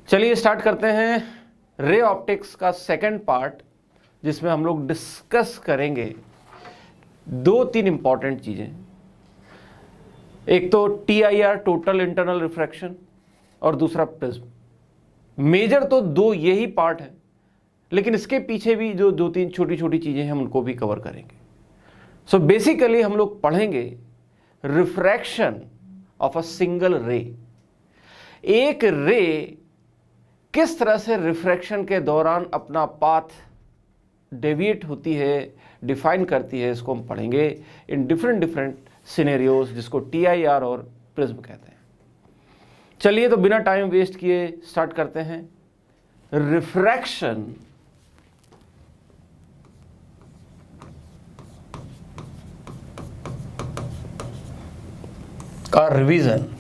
चलिए स्टार्ट करते हैं रे ऑप्टिक्स का सेकंड पार्ट, जिसमें हम लोग डिस्कस करेंगे दो तीन इंपॉर्टेंट चीजें। एक तो TIR टोटल इंटरनल रिफ्रैक्शन और दूसरा प्रिज्म। मेजर तो दो यही पार्ट है, लेकिन इसके पीछे भी जो दो तीन छोटी छोटी चीजें हैं उनको भी कवर करेंगे। सो बेसिकली हम लोग पढ़ेंगे रिफ्रैक्शन ऑफ अ सिंगल रे। एक रे किस तरह से रिफ्रैक्शन के दौरान अपना पाथ डेविएट होती है, डिफाइन करती है, इसको हम पढ़ेंगे इन डिफरेंट सिनेरियोज, जिसको TIR और प्रिज्म कहते हैं। चलिए तो बिना टाइम वेस्ट किए स्टार्ट करते हैं रिफ्रैक्शन का रिवीजन।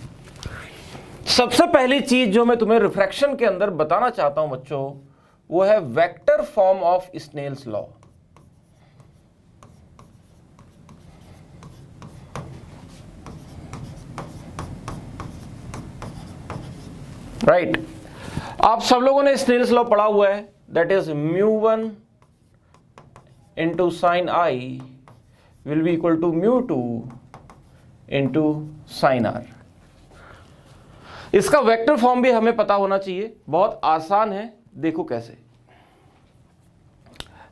सबसे पहली चीज जो मैं तुम्हें रिफ्रैक्शन के अंदर बताना चाहता हूं बच्चों, वो है vector form of Snell's law. Right, आप सब लोगों ने स्नेल्स लॉ पढ़ा हुआ है, that is μ1 into sine I will be equal to μ2 into sine r. इसका वेक्टर फॉर्म भी हमें पता होना चाहिए, बहुत आसान है, देखो कैसे।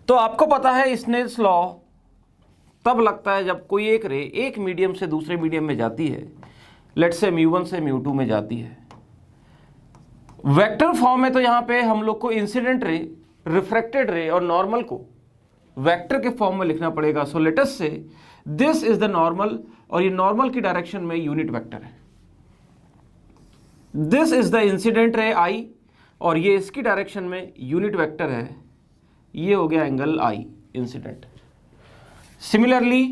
तो आपको पता है स्नेल्स लॉ तब लगता है जब कोई एक रे एक मीडियम से दूसरे मीडियम में जाती है, लेट्स से μ1 से μ2 में जाती है। वेक्टर फॉर्म में तो यहां पे हम लोग को इंसिडेंट रे, रिफ्रैक्टेड रे और नॉर्मल को वेक्टर के फॉर्म में लिखना पड़ेगा। सो लेट अस से दिस इज द नॉर्मल, और ये नॉर्मल की डायरेक्शन में यूनिट वेक्टर है। This is the incident ray i, और ये इसकी डायरेक्शन में यूनिट वेक्टर है। ये हो गया angle I incident. Similarly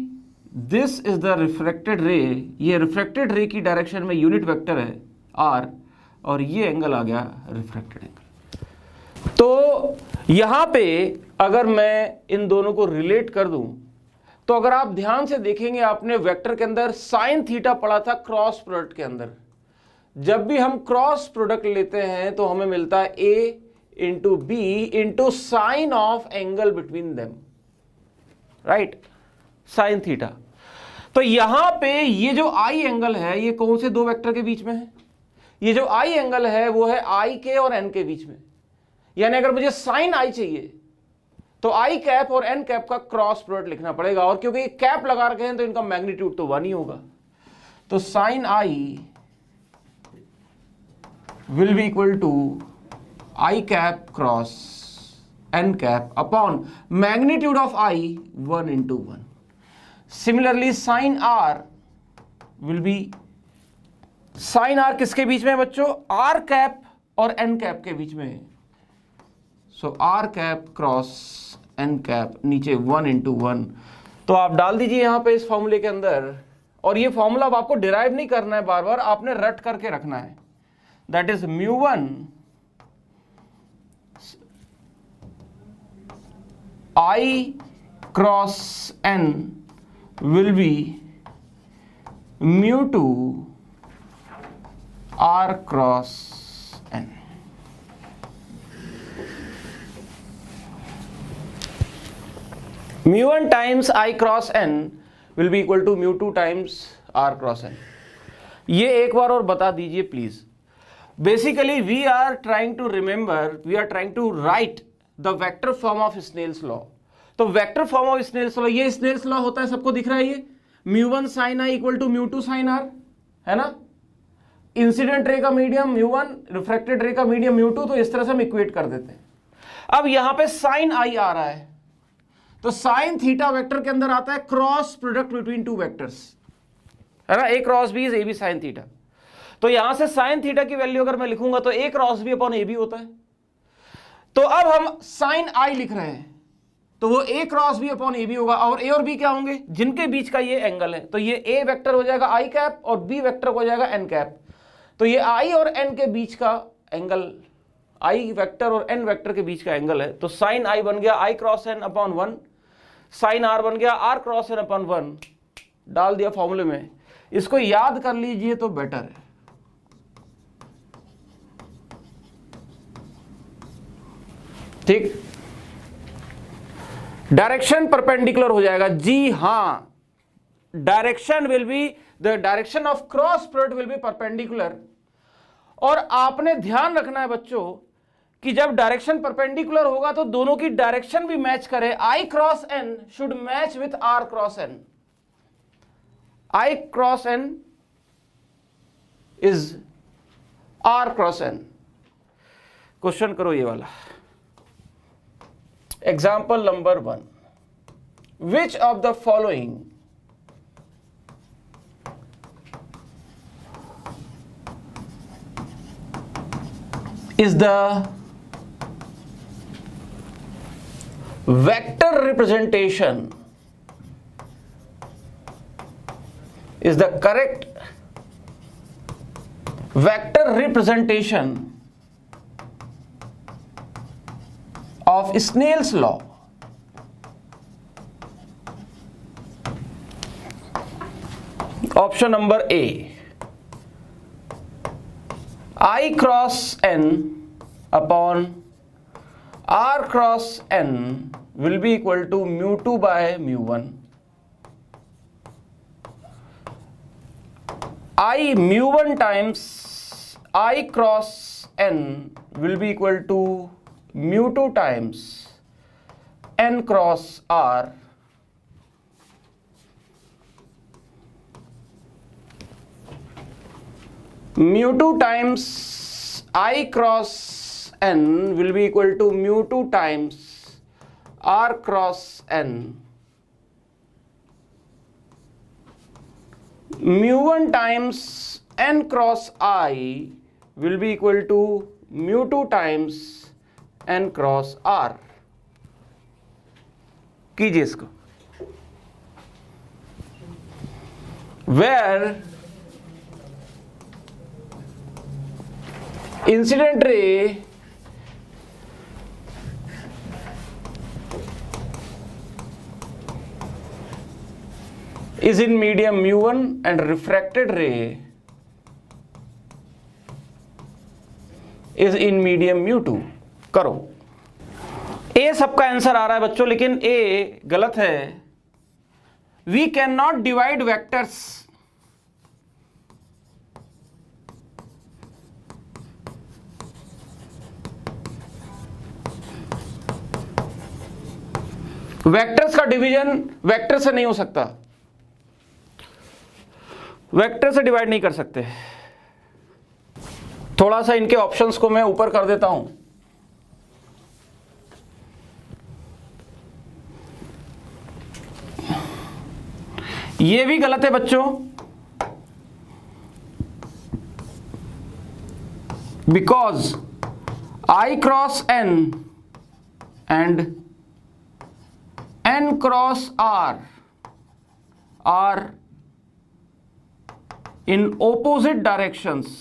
this is the refracted रे, ये रिफ्रैक्टेड रे की डायरेक्शन में यूनिट वेक्टर है आर, और ये एंगल आ गया रिफ्रैक्टेड एंगल। तो यहां पे अगर मैं इन दोनों को रिलेट कर दूं, तो अगर आप ध्यान से देखेंगे, आपने वेक्टर के अंदर साइन थीटा पढ़ा था क्रॉस प्रोडक्ट के अंदर। जब भी हम क्रॉस प्रोडक्ट लेते हैं तो हमें मिलता है A into B into sine of angle between them, right, sine theta. तो यहां पे ये जो I एंगल है, ये कौन से दो वेक्टर के बीच में है? ये जो I एंगल है वो है I के और N के बीच में। यानी अगर मुझे साइन I चाहिए तो I कैप और N कैप का क्रॉस प्रोडक्ट लिखना पड़ेगा, और क्योंकि कैप लगा रखे हैं तो इनका मैग्नीट्यूड तो 1 ही होगा। तो sign I will be equal to I cap cross N cap upon magnitude of I 1 into 1. Similarly sin R will be, sin R किसके बीच में है बच्चों? R cap और N cap के बीच में है। So R cap cross N cap नीचे 1 into 1। तो आप डाल दीजिए यहां पे इस फॉर्मूले के अंदर, और ये फॉर्मूला अब आपको डिराइव नहीं करना है बार बार, आपने रट करके रखना है। That is μ1 I cross N will be μ2 R cross N. μ1 times I cross N will be equal to μ2 times R cross N. ये एक बार और बता दीजिए please. Basically, we are trying to remember, we are trying to write the vector form of Snell's law. तो vector form of Snell's law, ये Snell's law होता है, सबको दिख रहा है ये μ1 sin I equal to μ2 sin R, है ना। इंसिडेंट रे का मीडियम μ1, रिफ्रैक्टेड रे का मीडियम μ2, तो इस तरह से हम इक्वेट कर देते हैं। अब यहां पे sin I आ रहा है, तो sin थीटा वेक्टर के अंदर आता है cross product between two vectors, है ना। A cross B is AB sin theta. तो यहां से साइन थीटा की वैल्यू अगर मैं लिखूंगा तो A cross B upon AB होता है। तो अब हम साइन I लिख रहे हैं, तो वो A cross B upon AB होगा, और A और B क्या होंगे? जिनके बीच का ये एंगल है। तो ये A वेक्टर हो जाएगा I कैप और B वेक्टर हो जाएगा N कैप। तो ये I और N के बीच का एंगल, I वेक्टर और N वेक्टर के बीच का एंगल है। तो साइन I बन गया I cross N upon 1, sine R बन गया R क्रॉस N अपॉन 1, डाल दिया फॉर्मूले में। इसको याद कर लीजिए तो बेटर है। ठीक, डायरेक्शन परपेंडिकुलर हो जाएगा। जी हां, direction will be, the direction of cross product will be perpendicular. और आपने ध्यान रखना है बच्चों कि जब डायरेक्शन परपेंडिकुलर होगा तो दोनों की डायरेक्शन भी मैच करे। I cross n should match with r cross n. I cross n is r cross n. Question करो ये वाला, example number 1, which of the following is the vector representation, is the correct vector representation of Snell's law? Option number A, I cross n upon r cross n will be equal to mu2 by mu1. I mu1 times I cross n will be equal to mu2 times n cross r. Mu2 times I cross n will be equal to mu2 times r cross n. Mu1 times n cross I will be equal to mu2 times n cross r. कीजिए इसको, where incident ray is in medium mu1 and refracted ray is in medium mu2. करो, ए सबका answer आ रहा है बच्चों, लेकिन ए गलत है। We can not divide vectors. Vectors का डिवीजन वेक्टर से नहीं हो सकता, वेक्टर से डिवाइड नहीं कर सकते। थोड़ा सा इनके ऑप्शंस को मैं ऊपर कर देता हूं। ये भी गलत है बच्चों, because I cross n and n cross r are in opposite directions.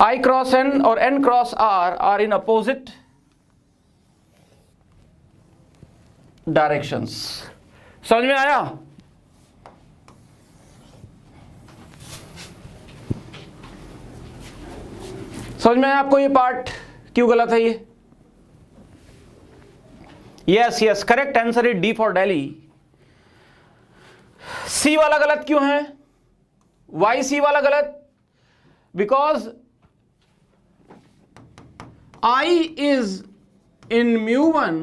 I cross n और n cross r are in opposite directions. समझ में आया? समझ में आया आपको ये पार्ट क्यों गलत है? ये yes yes, correct answer is d for Delhi. C वाला गलत क्यों है? वाई सी वाला गलत? Because i is in mu1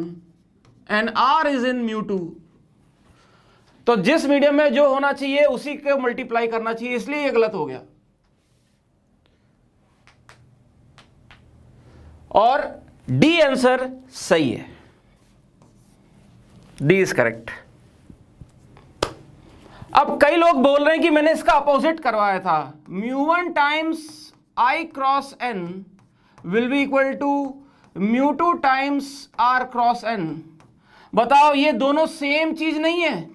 and r is in mu2। तो जिस मीडियम में जो होना चाहिए उसी को मल्टीप्लाई करना चाहिए, इसलिए ये गलत हो गया। और डी आंसर सही है, डी इज करेक्ट। अब कई लोग बोल रहे हैं कि मैंने इसका अपोजिट करवाया था, mu1 times I cross n will be equal to mu2 times r cross n। बताओ ये दोनों सेम चीज नहीं है?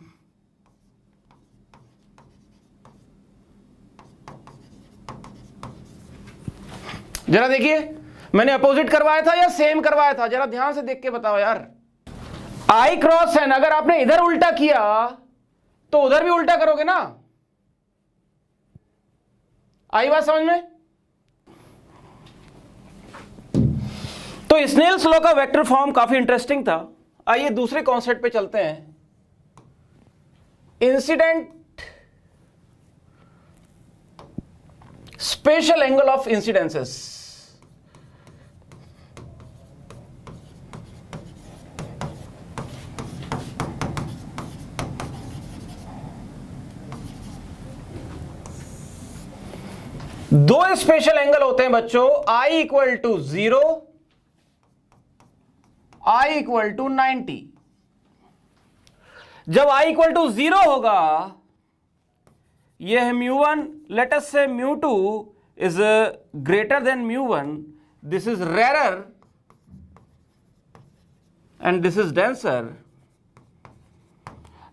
जरा देखिए, मैंने अपोजिट करवाया था या सेम करवाया था? जरा ध्यान से देख के बताओ यार। आई क्रॉस एन, अगर आपने इधर उल्टा किया तो उधर भी उल्टा करोगे ना, आई बात समझ में? तो स्नेल्स लॉ का वेक्टर फॉर्म काफी इंटरेस्टिंग था। आइए दूसरे कॉन्सेप्ट पे चलते हैं, incident special angle of incidences. दो स्पेशल एंगल होते हैं बच्चों, I equal to 0, I equal to 90। जब I इक्वल टू 0 होगा, यह है μ1, late us say μ2 is greater than μ1, this is rare and this is denser.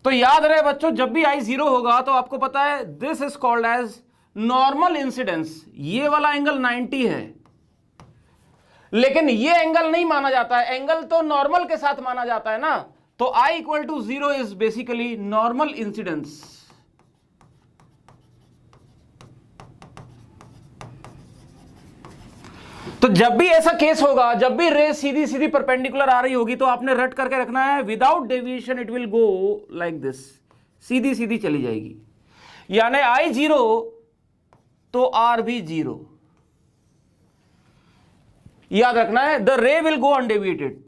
तो याद रहे बच्चों, जब भी I 0 होगा तो आपको पता है this is called as normal incidence. ये वाला एंगल 90 है, लेकिन ये एंगल नहीं माना जाता है, एंगल तो नॉर्मल के साथ माना जाता है ना। तो I equal to 0 is basically normal incidence. तो जब भी ऐसा केस होगा, जब भी रे सीधी सीधी परपेंडिकुलर आ रही होगी, तो आपने रट करके रखना है without deviation it will go like this, सीधी सीधी चली जाएगी। यानी I 0 तो R भी 0, याद रखना है। The ray will go undeviated.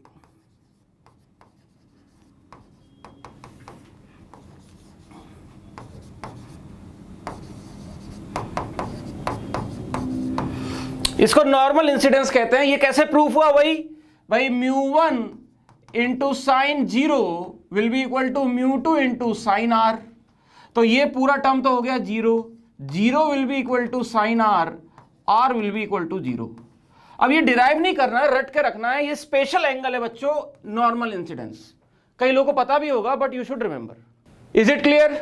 इसको नॉर्मल इंसिडेंस कहते हैं। ये कैसे प्रूफ हुआ भाई μ1 into sine 0 will be equal to μ2 into sine R। तो ये पूरा टर्म तो हो गया 0, 0 will be equal to sine R, R will be equal to 0। अब ये डिराइव नहीं करना है, रट के रखना है। ये स्पेशल एंगल है बच्चों, नॉर्मल इंसिडेंस। कई लोगों को पता भी होगा, but you should remember. Is it clear?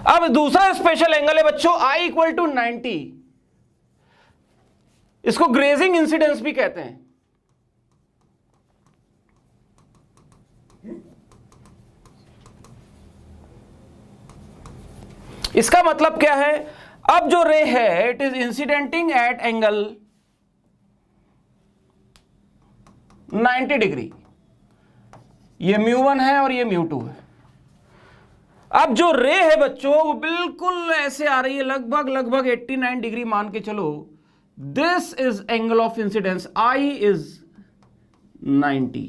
अब दूसरा स्पेशल एंगल है बच्चों I इक्वल टू 90। इसको ग्रेजिंग इंसिडेंस भी कहते हैं। इसका मतलब क्या है? अब जो रे है it is incidenting at angle 90 degree. ये μ1 है और ये μ2 है। अब जो रे है बच्चों वो बिल्कुल ऐसे आ रही है, लगभग 89 डिग्री मान के चलो। This is angle of incidence, I is 90।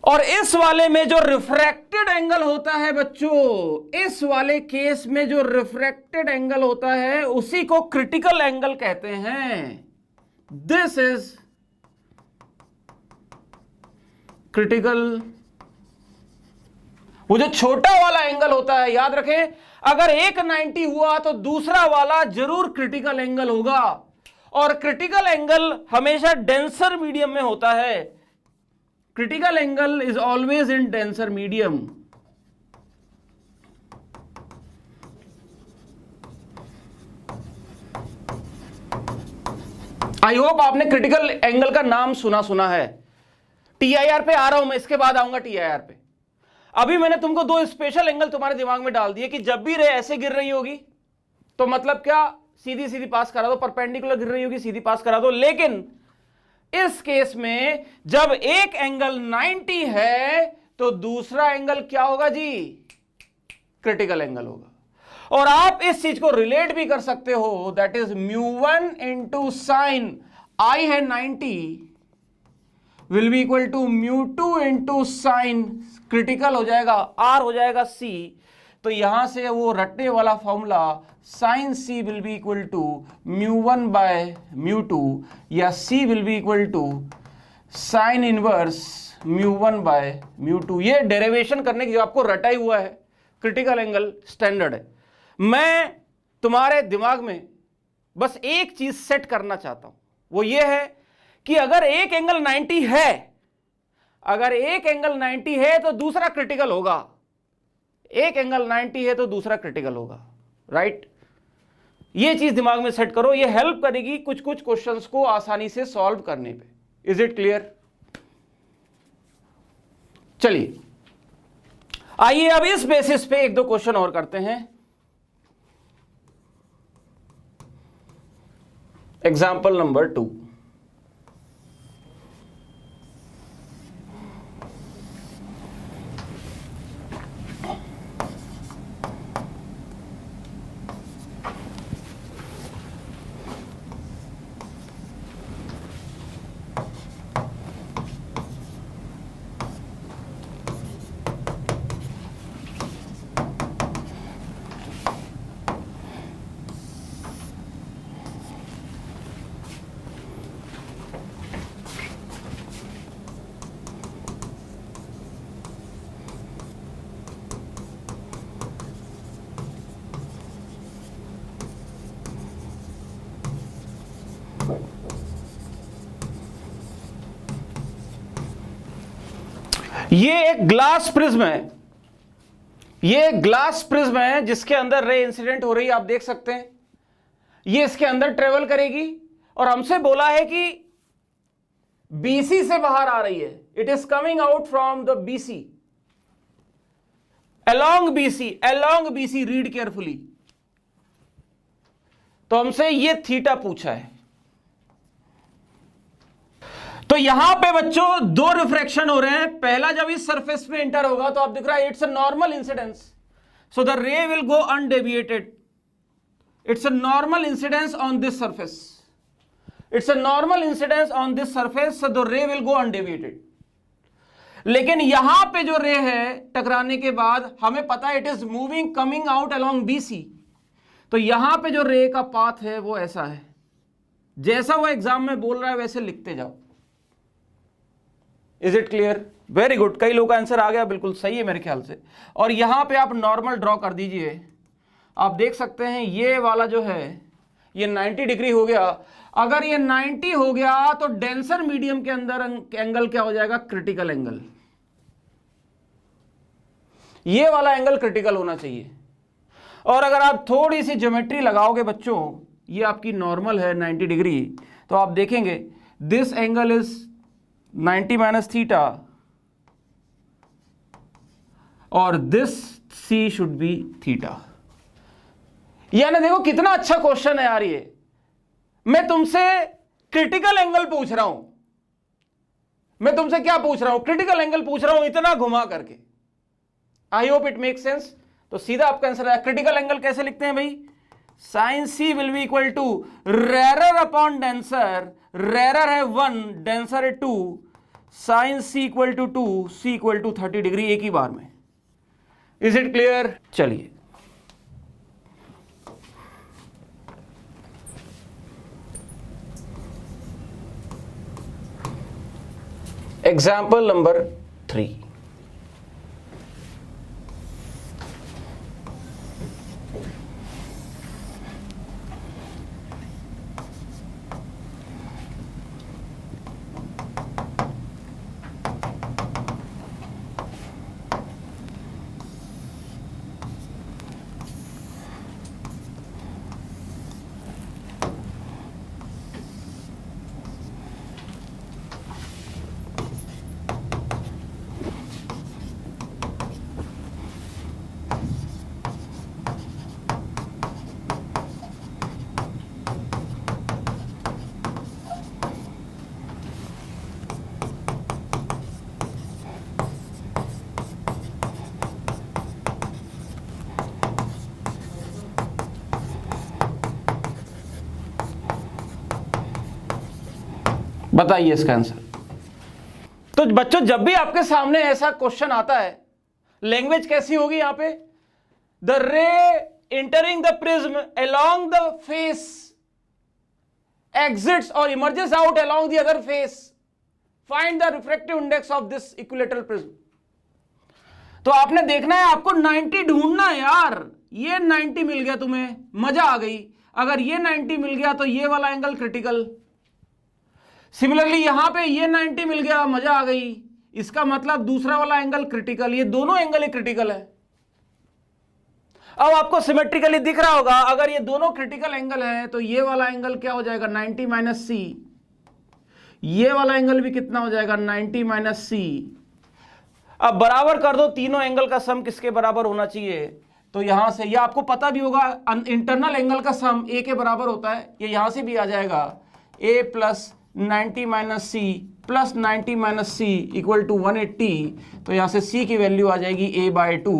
और इस वाले में जो रिफ्रैक्टेड एंगल होता है बच्चों, इस वाले केस में जो रिफ्रैक्टेड एंगल होता है उसी को क्रिटिकल एंगल कहते हैं। This is critical. वो जो छोटा वाला एंगल होता है, याद रखें, अगर एक 90 हुआ तो दूसरा वाला जरूर क्रिटिकल एंगल होगा। और क्रिटिकल एंगल हमेशा डेंसर मीडियम में होता है। Critical angle is always in denser medium. I hope आपने क्रिटिकल एंगल का नाम सुना है। TIR पे आ रहा हूं मैं, इसके बाद आऊंगा TIR पे। अभी मैंने तुमको दो स्पेशल एंगल तुम्हारे दिमाग में डाल दिए कि जब भी रे ऐसे गिर रही होगी तो मतलब क्या, सीधी सीधी पास करा दो, परपेंडिकुलर गिर रही होगी सीधी पास करा दो। लेकिन इस केस में जब एक एंगल 90 है तो दूसरा एंगल क्या होगा जी? क्रिटिकल एंगल होगा। और आप इस चीज को रिलेट भी कर सकते हो, that is μ1 into sine I है 90 will be equal to μ2 into sine, critical हो जाएगा R हो जाएगा C। तो यहां से वो रटने वाला formula sine C will be equal to μ1 by μ2, या C will be equal to sine inverse μ1 by μ2। ये डेरिवेशन करने की जो आपको रटा ही हुआ है, क्रिटिकल एंगल स्टैंडर्ड है। मैं तुम्हारे दिमाग में बस एक चीज सेट करना चाहता हूं, वो ये है कि अगर एक एंगल 90 है, अगर एक एंगल 90 है तो दूसरा क्रिटिकल होगा। एक एंगल 90 है तो दूसरा क्रिटिकल होगा, राइट? ये चीज दिमाग में सेट करो, ये हेल्प करेगी कुछ कुछ क्वेश्चंस को आसानी से सॉल्व करने पे। Is it clear? चलिए आइए अब इस बेसिस पे एक दो क्वेश्चन और करते हैं। Example number 2। ये एक ग्लास प्रिज्म है, ये एक ग्लास प्रिज्म है जिसके अंदर रे इंसिडेंट हो रही है, आप देख सकते हैं। ये इसके अंदर ट्रेवल करेगी और हमसे बोला है कि बीसी से बाहर आ रही है। It is coming out from the BC, along BC, read carefully. तो हमसे ये थीटा पूछा है। तो यहां पे बच्चों दो रिफ्रैक्शन हो रहे हैं। पहला जब इस सरफेस पे एंटर होगा तो आप दिख रहा है it's a normal incidence, so the ray will go undeviated. It's a normal incidence on this surface, it's a normal incidence on this surface, so the ray will go undeviated. लेकिन यहां पे जो रे है टकराने के बाद हमें पता है it is moving coming out along BC. तो यहां पे जो रे का पाथ है वो ऐसा है, जैसा वो एग्जाम में बोल रहा है वैसे लिखते जाओ। Is it clear? Very good, कई लोग का आंसर आ गया, बिल्कुल सही है मेरे ख्याल से। और यहां पे आप नॉर्मल ड्रॉ कर दीजिए। आप देख सकते हैं ये वाला जो है ये 90 डिग्री हो गया। अगर ये 90 हो गया तो डेंसर मीडियम के अंदर एंगल क्या हो जाएगा? Critical angle. ये वाला एंगल क्रिटिकल होना चाहिए। और अगर आप थोड़ी सी ज्योमेट्री लगाओगे बच्चों, ये आपकी नॉर्मल है 90 डिग्री, तो आप देखेंगे this angle is 90 minus theta और this C should be theta. यानी देखो कितना अच्छा क्वेश्चन है यार ये। मैं तुमसे क्रिटिकल एंगल पूछ रहा हूं, मैं तुमसे क्या पूछ रहा हूं? क्रिटिकल एंगल पूछ रहा हूं, इतना घुमा करके। I hope it make sense. तो सीधा आपका आंसर है। क्रिटिकल एंगल कैसे लिखते हैं भाई? Sine C will be equal to rarer upon denser. Rarer है 1, डेंसर है 2, sine C equal to 2, C equal to 30 degree, एक ही बार में। Is it clear? चलिए एग्जाम्पल नंबर 3। बताइए इसका आंसर। तो बच्चों जब भी आपके सामने ऐसा क्वेश्चन आता है, लैंग्वेज कैसी होगी यहां पे? द रे entering the prism along the face exits or emerges out along the other face. Find the refractive index of this equilateral prism. तो आपने देखना है, आपको 90 ढूंढना है यार। ये 90 मिल गया तुम्हें, मजा आ गई। अगर ये 90 मिल गया तो ये वाला एंगल क्रिटिकल। सिमिलरली यहां पे ये 90 मिल गया, मजा आ गई। इसका मतलब दूसरा वाला एंगल क्रिटिकल। ये दोनों एंगल ही क्रिटिकल है। अब आपको सिमेट्रिकली दिख रहा होगा, अगर ये दोनों क्रिटिकल एंगल है तो ये वाला एंगल क्या हो जाएगा? 90 माइनस सी। ये वाला एंगल भी कितना हो जाएगा? 90 माइनस सी। अब बराबर कर दो, तीनों एंगल का सम किसके बराबर होना चाहिए, तो यहां से, या आपको पता भी होगा इंटरनल एंगल का सम ए के बराबर होता है, ये यहां से भी आ जाएगा a plus 90 minus C plus 90 minus C equal to 180, तो यहां से c की वैल्यू आ जाएगी a/2।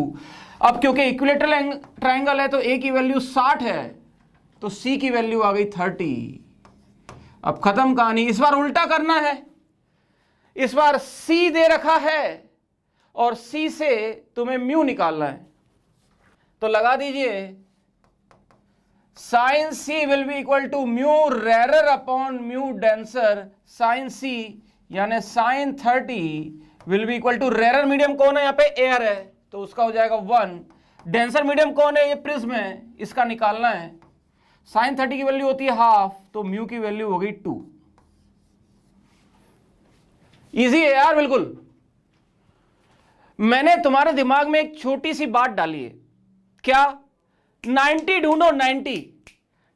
अब क्योंकि इक्विलेटरल ट्राइंगल है तो a की वैल्यू 60 है, तो c की वैल्यू आ गई 30। अब खत्म कहानी। इस बार उल्टा करना है, इस बार c दे रखा है और c से तुम्हें म्यू निकालना है, तो लगा दीजिए sine c will be equal to mu rarer upon mu denser sine c, यानी sine 30 will be equal to, rarer medium कौन है यहाँ पे, एयर है, तो उसका हो जाएगा 1। डेंसर मीडियम कौन है, ये प्रिज्म है, इसका निकालना है। साइन 30 की वैल्यू होती है हाफ, तो म्यू की वैल्यू हो गई 2। इजी है यार बिल्कुल। मैंने तुम्हारे दिमाग में एक छोटी सी बात डाली है, क्या, 90 ढूंढो,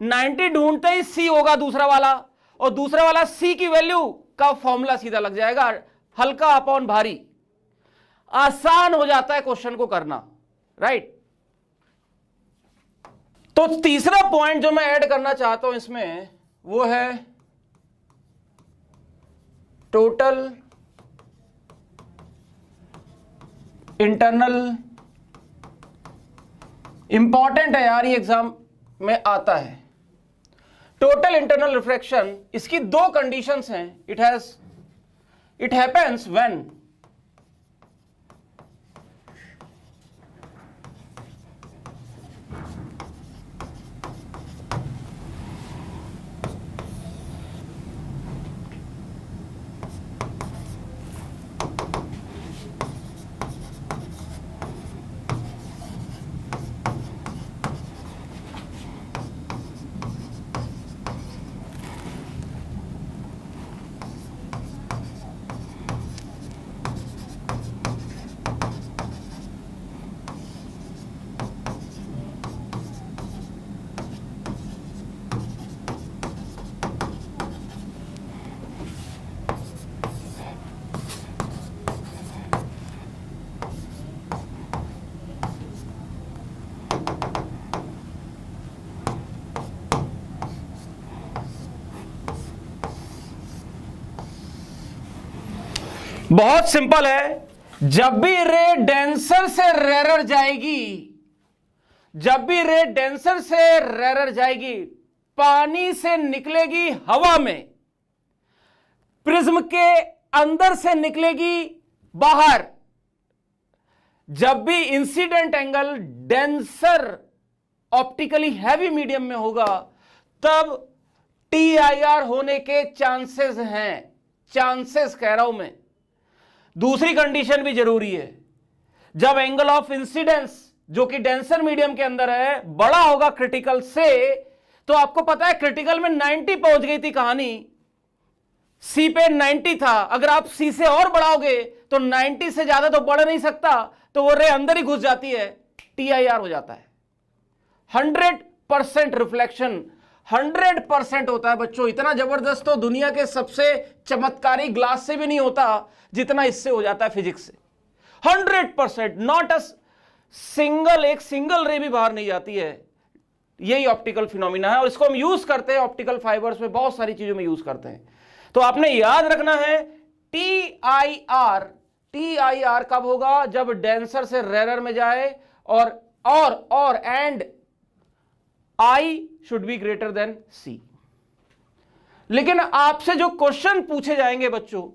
90 ढूंढते ही सी होगा दूसरा वाला, और दूसरा वाला सी की वैल्यू का फॉर्मूला सीधा लग जाएगा, हल्का अपॉन भारी, आसान हो जाता है क्वेश्चन को करना, राइट। तो तीसरा पॉइंट जो मैं ऐड करना चाहता हूं इसमें वो है टोटल इंटरनल, इंपॉर्टेंट है यार, ये एग्जाम में आता है। टोटल इंटरनल रिफ्रैक्शन, इसकी दो कंडीशंस हैं। इट हैपेंस व्हेन बहुत सिंपल है, जब भी रे डेंसर से रेरर जाएगी, जब भी रे डेंसर से रेरर जाएगी, पानी से निकलेगी हवा में, प्रिज्म के अंदर से निकलेगी बाहर। जब भी incident angle denser optically heavy medium में होगा, तब TIR होने के चांसेस हैं, चांसेस कह रहा हूं मैं। दूसरी कंडीशन भी जरूरी है, जब एंगल ऑफ इंसिडेंस जो कि डेंसर मीडियम के अंदर है बड़ा होगा क्रिटिकल से, तो आपको पता है क्रिटिकल में 90 पहुंच गई थी कहानी, सी पे 90 था, अगर आप सी से और बढ़ाओगे तो 90 से ज्यादा तो बढ़ नहीं सकता, तो वो रे अंदर ही घुस जाती है, TIR हो जाता है। 100% रिफ्लेक्शन 100% होता है बच्चों। इतना जबरदस्त तो दुनिया के सबसे चमत्कारी ग्लास से भी नहीं होता जितना इससे हो जाता है फिजिक्स से। 100%, नॉट अ सिंगल, एक सिंगल रे भी बाहर नहीं जाती है। यही ऑप्टिकल फिनोमिना है और इसको हम यूज करते हैं ऑप्टिकल फाइबर्स में, बहुत सारी चीजों में यूज करते हैं। तो आपने याद रखना है TIR कब होगा, जब डेंसर से रेरर में जाए और and I should be greater than C। लेकिन आपसे जो क्वेश्चन पूछे जाएंगे बच्चों,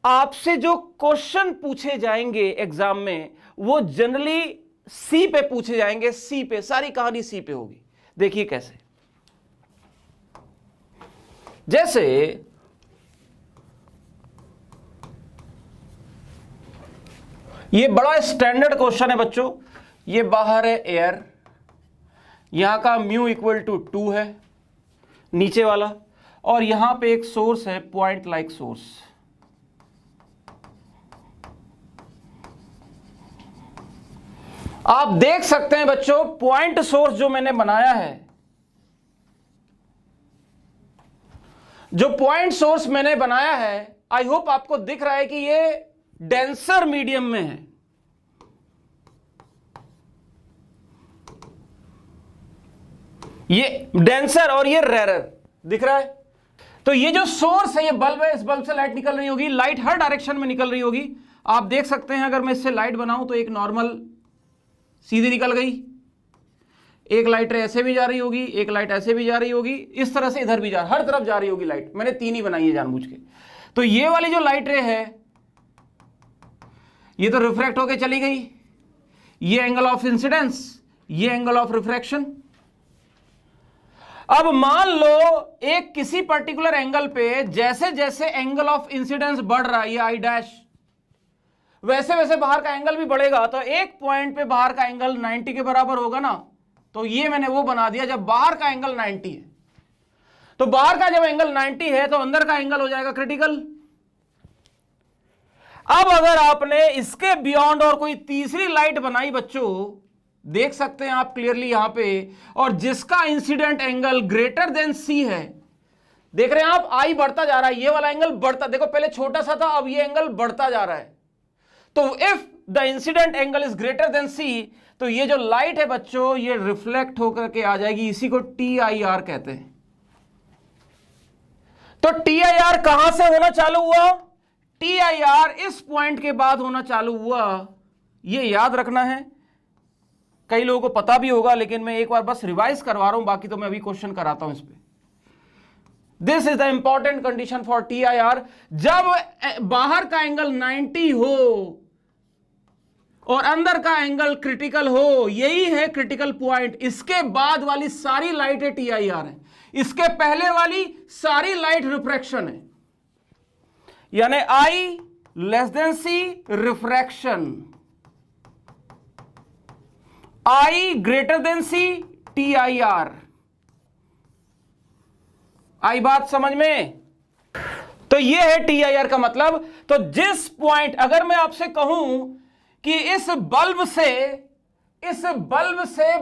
आपसे जो क्वेश्चन पूछे जाएंगे एग्जाम में, वो जनरली C पे पूछे जाएंगे, C पे, सारी कहानी C पे होगी। देखिए कैसे, जैसे ये बड़ा स्टैंडर्ड क्वेश्चन है बच्चों, ये बाहर है एयर, यहां का म्यू इक्वल टू 2 है नीचे वाला, और यहां पे एक सोर्स है पॉइंट लाइक सोर्स। आप देख सकते हैं बच्चों, पॉइंट सोर्स जो मैंने बनाया है, जो पॉइंट सोर्स मैंने बनाया है, आई होप आपको दिख रहा है कि ये डेंसर मीडियम में है। ये डेंसर और ये रेरर दिख रहा है। तो ये जो सोर्स है, ये बल्ब है, इस बल्ब से लाइट निकल रही होगी, लाइट हर डायरेक्शन में निकल रही होगी। आप देख सकते हैं अगर मैं इससे लाइट बनाऊं तो एक नॉर्मल सीधी निकल गई, एक लाइट ऐसे भी जा रही होगी, एक लाइट ऐसे भी जा रही होगी, इस तरह से इधर भी जा, हर तरफ जा रही होगी लाइट। मैंने 3 ही बनाई है जानबूझ के। तो ये वाली जो लाइट रे है ये तो रिफ्रैक्ट होके चली गई, ये एंगल ऑफ इंसिडेंस, ये एंगल ऑफ रिफ्रैक्शन। अब मान लो एक किसी पर्टिकुलर एंगल पे जैसे जैसे एंगल ऑफ इंसिडेंस बढ़ रहा है, ये आई डैश, वैसे वैसे बाहर का एंगल भी बढ़ेगा। तो एक पॉइंट पे बाहर का एंगल 90 के बराबर होगा ना, तो ये मैंने वो बना दिया जब बाहर का एंगल 90 है। तो बाहर का जब एंगल 90 है तो अंदर का एंगल हो जाएगा क्रिटिकल। अब अगर आपने इसके बियॉन्ड और कोई तीसरी लाइट बनाई बच्चों, देख सकते हैं आप क्लियरली यहां पे, और जिसका इंसिडेंट एंगल ग्रेटर देन सी है, देख रहे हैं आप, आई बढ़ता जा रहा है, ये वाला एंगल बढ़ता, देखो पहले छोटा सा था, अब ये एंगल बढ़ता जा रहा है। तो if the incident angle is greater than C, तो ये जो लाइट है बच्चों ये रिफ्लेक्ट होकर के आ जाएगी, इसी को TIR कहते हैं। तो TIR कहां से होना चालू हुआ? TIR इस पॉइंट के बाद होना चालू हुआ, ये याद रखना है। कई लोगों को पता भी होगा, लेकिन मैं एक बार बस रिवाइज करवा रहा हूं, बाकी तो मैं अभी क्वेश्चन कराता हूं इस पे। This is the important condition for TIR। जब बाहर का एंगल 90 हो और अंदर का एंगल क्रिटिकल हो, यही है क्रिटिकल पॉइंट। इसके बाद वाली सारी लाइटें TIR है, इसके पहले वाली सारी लाइट रिफ्रैक्शन है, यानी I less than C refraction, I greater than C TIR। आई बात समझ में? तो ये है TIR का मतलब। तो जिस पॉइंट, अगर मैं आपसे कहूं कि इस बल्ब से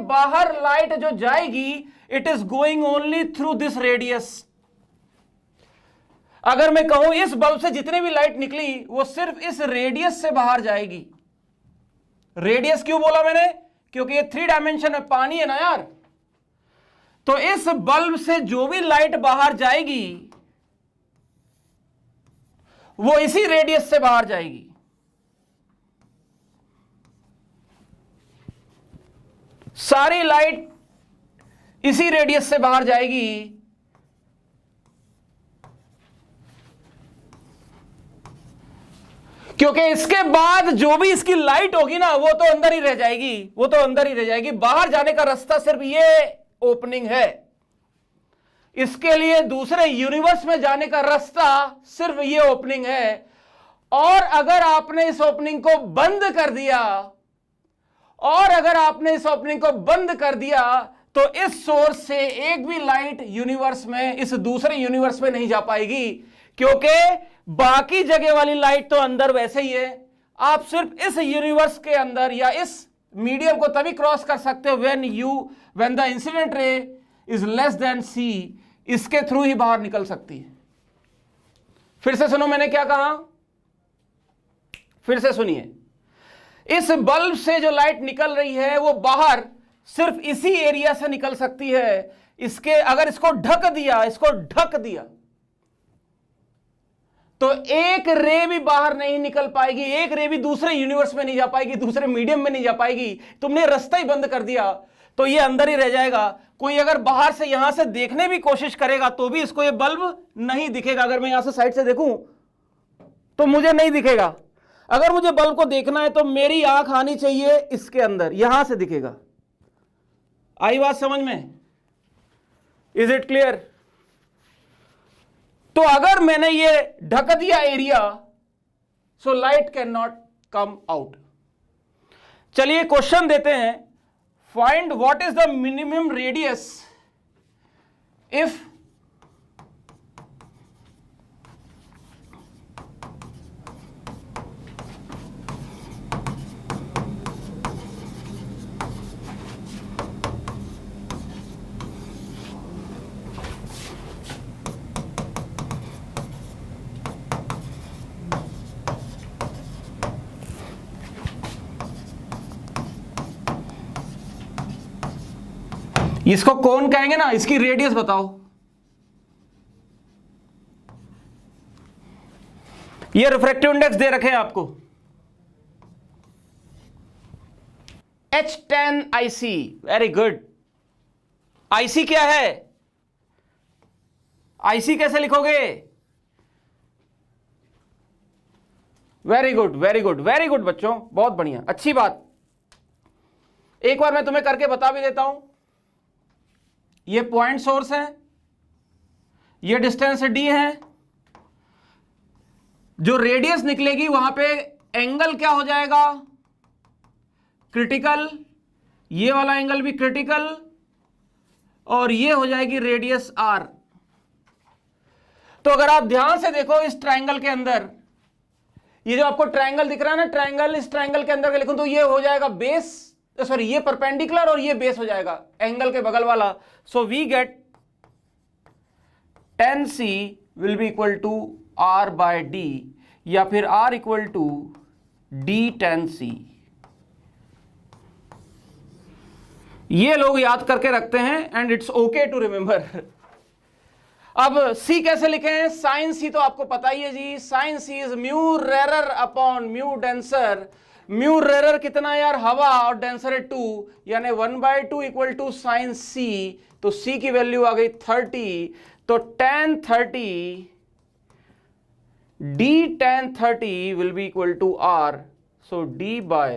बाहर लाइट जो जाएगी, it is going only through this radius. अगर मैं कहूं इस बल्ब से जितनी भी लाइट निकली वो सिर्फ इस रेडियस से बाहर जाएगी। रेडियस क्यों बोला मैंने? क्योंकि ये 3 डायमेंशन में पानी है ना यार। तो इस बल्ब से जो भी लाइट बाहर जाएगी वो इसी रेडियस से बाहर जाएगी। सारी लाइट इसी रेडियस से बाहर जाएगी। क्योंकि इसके बाद जो भी इसकी लाइट होगी ना वो तो अंदर ही रह जाएगी, वो तो अंदर ही रह जाएगी। बाहर जाने का रास्ता सिर्फ ये ओपनिंग है। इसके लिए दूसरे यूनिवर्स में जाने का रास्ता सिर्फ ये ओपनिंग है। और अगर आपने इस ओपनिंग को बंद कर दिया, और अगर आपने इस ओपनिंग को बंद कर दिया तो इस सोर्स से एक भी लाइट यूनिवर्स में, इस दूसरे यूनिवर्स में नहीं जा पाएगी। क्योंकि बाकी जगह वाली लाइट तो अंदर वैसे ही है। आप सिर्फ इस यूनिवर्स के अंदर या इस मीडियम को तभी क्रॉस कर सकते हो व्हेन द इंसिडेंट रे इज लेस देन C। इसके थ्रू ही बाहर निकल सकती है। फिर से सुनो मैंने क्या कहा, फिर से सुनिए। इस बल्ब से जो लाइट निकल रही है वो बाहर सिर्फ इसी एरिया से निकल सकती है। इसके अगर इसको ढक दिया तो एक रे भी बाहर नहीं निकल पाएगी, एक रे भी दूसरे यूनिवर्स में नहीं जा पाएगी, दूसरे मीडियम में नहीं जा पाएगी। तुमने रास्ता ही बंद कर दिया तो ये अंदर ही रह जाएगा। कोई अगर बाहर से यहां से देखने भी कोशिश करेगा तो भी इसको ये बल्ब नहीं दिखेगा। अगर मैं यहां से साइड से देखूं तो मुझे नहीं दिखेगा। अगर मुझे बल्ब को देखना है तो मेरी आंख आनी चाहिए इसके अंदर, यहां से दिखेगा। आई बात समझ में? Is it clear? तो अगर मैंने ये ढक दिया area, so light can not come out. चलिए क्वेश्चन देते हैं। Find what is the minimum radius if इसको कौन कहेंगे ना, इसकी रेडियस बताओ। ये रिफ्रैक्टिव इंडेक्स दे रखे हैं आपको, H10IC। Very good. IC क्या है? IC कैसे लिखोगे? Very good, very good, very good बच्चों, बहुत बढ़िया, अच्छी बात। एक बार मैं तुम्हें करके बता भी देता हूं। ये पॉइंट सोर्स है, ये डिस्टेंस D है, जो रेडियस निकलेगी वहां पे एंगल क्या हो जाएगा? क्रिटिकल। ये वाला एंगल भी क्रिटिकल, और ये हो जाएगी रेडियस R। तो अगर आप ध्यान से देखो इस ट्रायंगल के अंदर, ये जो आपको ट्रायंगल दिख रहा है ना, ट्रायंगल, इस ट्रायंगल के अंदर लिखूं तो ये हो जाएगा बेस, सॉरी ये परपेंडिकुलर और ये बेस हो जाएगा एंगल के बगल वाला। So we get 10C will be equal to R by D, या फिर R इक्वल टू D10C। ये लोग याद करके रखते हैं and it's okay to remember. अब C कैसे लिखे हैं? साइन C तो आपको पता ही है जी, sine C is mu rarer upon mu denser. Mu rarer कितना यार? हवा, और डेंसर है 2, यानी 1/2 इक्वल टू साइन C। तो C की वैल्यू आ गई 30, तो tan 30 D tan 30 will be equal to R, so D by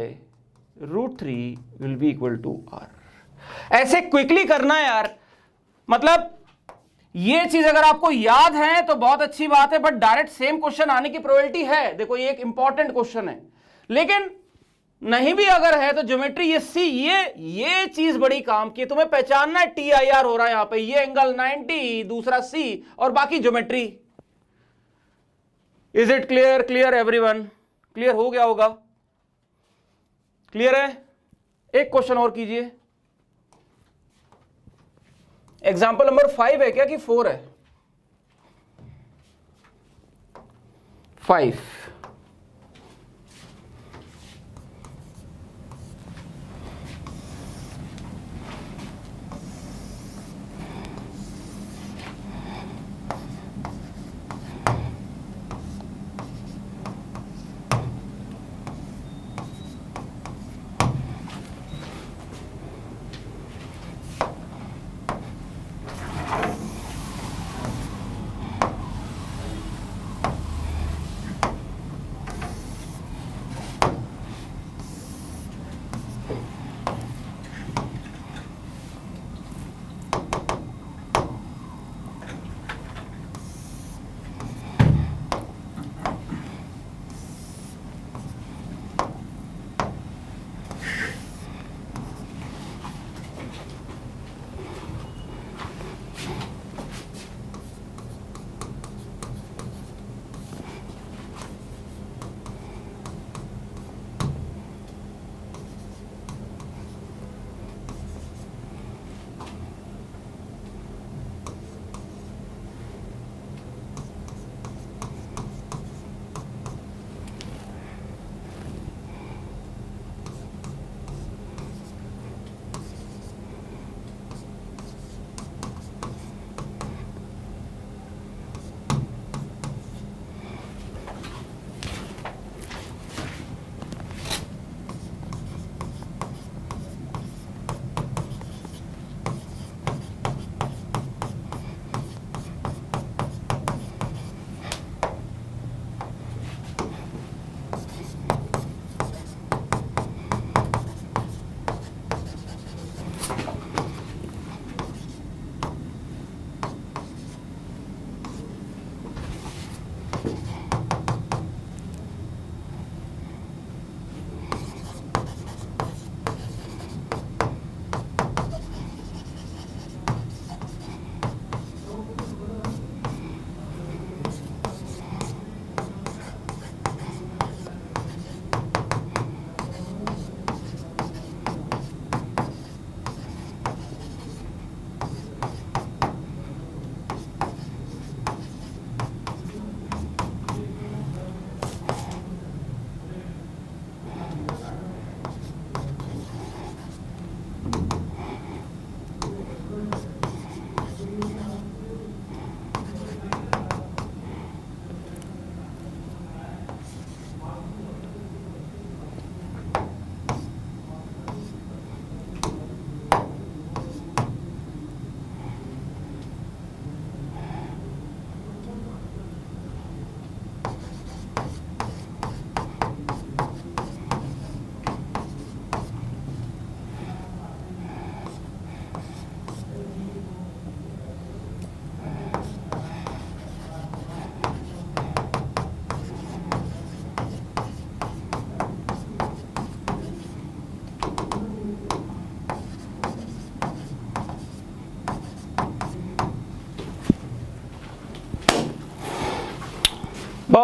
√3 will be equal to R। ऐसे क्विकली करना है यार, मतलब ये चीज अगर आपको याद है तो बहुत अच्छी बात है, बट डायरेक्ट सेम क्वेश्चन आने की प्रोबेबिलिटी है। देखो ये एक इंपॉर्टेंट क्वेश्चन है, लेकिन नहीं भी अगर है तो ज्योमेट्री ये C, ये चीज बड़ी काम की, तुम्हें पहचानना है TIR हो रहा है यहां पे, ये एंगल 90, दूसरा C, और बाकी geometry. Is it clear? Clear everyone? Clear हो गया होगा? क्लियर है? एक क्वेश्चन और कीजिए। एग्जाम्पल नंबर 5 है क्या कि 4 है? 5।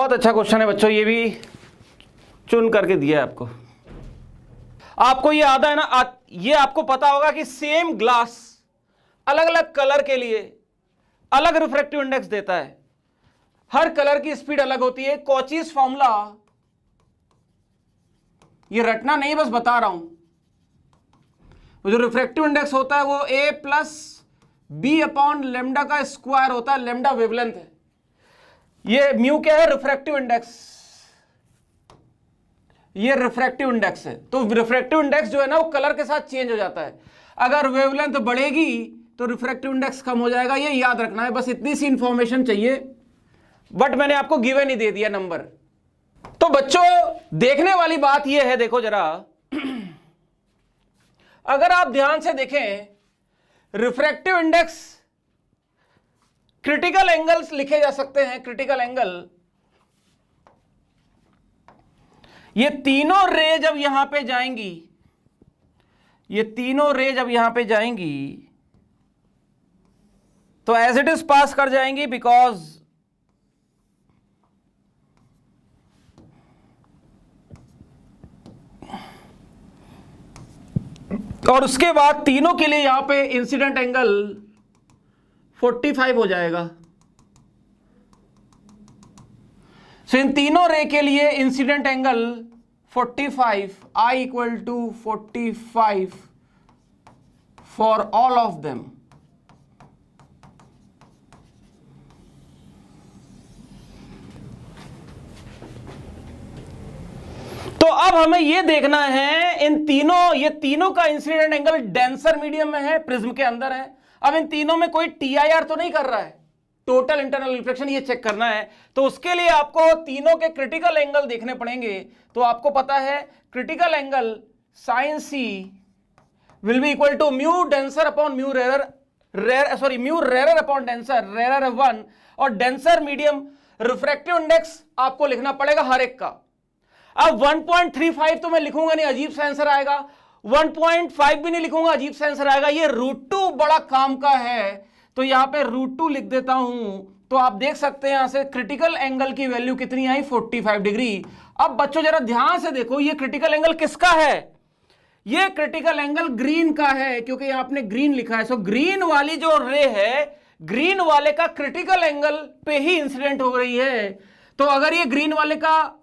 बहुत अच्छा क्वेश्चन है बच्चों, ये भी चुन करके दिया है आपको। आपको ये आता है ना, ये आपको पता होगा कि सेम ग्लास अलग अलग कलर के लिए अलग रिफ्रैक्टिव इंडेक्स देता है, हर कलर की स्पीड अलग होती है। कॉचीज फॉर्मूला ये रटना नहीं, बस बता रहा हूं। वो जो रिफ्रैक्टिव इंडेक्स होता है वो a plus B upon lambda का स्क्वायर होता है, लेमडा वेवलेंथ है। ये म्यू क्या है? Refractive index. ये रिफ्रैक्टिव इंडेक्स है। तो रिफ्रैक्टिव इंडेक्स जो है ना वो कलर के साथ चेंज हो जाता है। अगर वेवलेंथ बढ़ेगी तो रिफ्रैक्टिव इंडेक्स कम हो जाएगा, ये याद रखना है, बस इतनी सी इंफॉर्मेशन चाहिए। बट मैंने आपको गिवन ही दे दिया नंबर। तो बच्चों देखने वाली बात यह है, देखो जरा, अगर आप ध्यान से देखें, रिफ्रैक्टिव इंडेक्स क्रिटिकल एंगल्स लिखे जा सकते हैं। क्रिटिकल एंगल, ये तीनों रे जब यहां पे जाएंगी, ये तीनों रे जब यहां पे जाएंगी तो एज इट इज पास कर जाएंगी, बिकॉज और उसके बाद तीनों के लिए यहां पे इंसिडेंट एंगल 45 हो जाएगा। सो इन तीनों रे के लिए incident angle 45, I equal to 45 for all of them. तो अब हमें यह देखना है इन तीनों, ये तीनों का इंसिडेंट एंगल डेंसर मीडियम में है, प्रिज्म के अंदर है। अब इन तीनों में कोई टीआईआर तो नहीं कर रहा है, टोटल इंटरनल रिफ्लेक्शन, ये चेक करना है। तो उसके लिए आपको तीनों के क्रिटिकल एंगल देखने पड़ेंगे। तो आपको पता है critical angle sine C will be equal to mu denser upon mu rarer, mu rarer upon denser, rarer 1, और डेंसर मीडियम रिफ्रैक्टिव इंडेक्स आपको लिखना पड़ेगा हर एक का। अब 1.35 तो मैं लिखूंगा नहीं, अजीब सा आंसर आएगा। 1.5 भी नहीं लिखूंगा, अजीब सा आंसर आएगा। ये √2 बड़ा काम का है, तो यहां पे √2 लिख देता हूं। तो आप देख सकते हैं यहां से क्रिटिकल एंगल की वैल्यू कितनी आई? 45 डिग्री। अब बच्चों जरा ध्यान से देखो, ये क्रिटिकल एंगल किसका है? ये क्रिटिकल एंगल ग्रीन का है, क्योंकि यहां आपने ग्रीन लिखा है। सो ग्रीन वाली जो रे है, ग्रीन वाले का क्रिटिकल एंगल पे ही इंसिडेंट हो रही है। तो अगर ये ग्रीन वाले का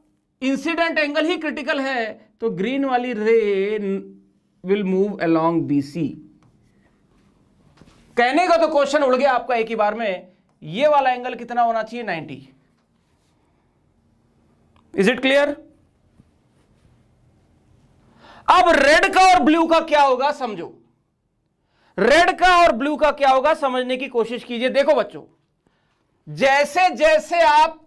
इंसिडेंट एंगल ही क्रिटिकल है तो ग्रीन वाली रे विल मूव अलोंग बीसी। कहने का तो क्वेश्चन उड़ गया आपका एक ही बार में। ये वाला एंगल कितना होना चाहिए? 90। Is it clear? अब रेड का और ब्लू का क्या होगा समझो। रेड का और ब्लू का क्या होगा समझने की कोशिश कीजिए। देखो बच्चों, जैसे जैसे आप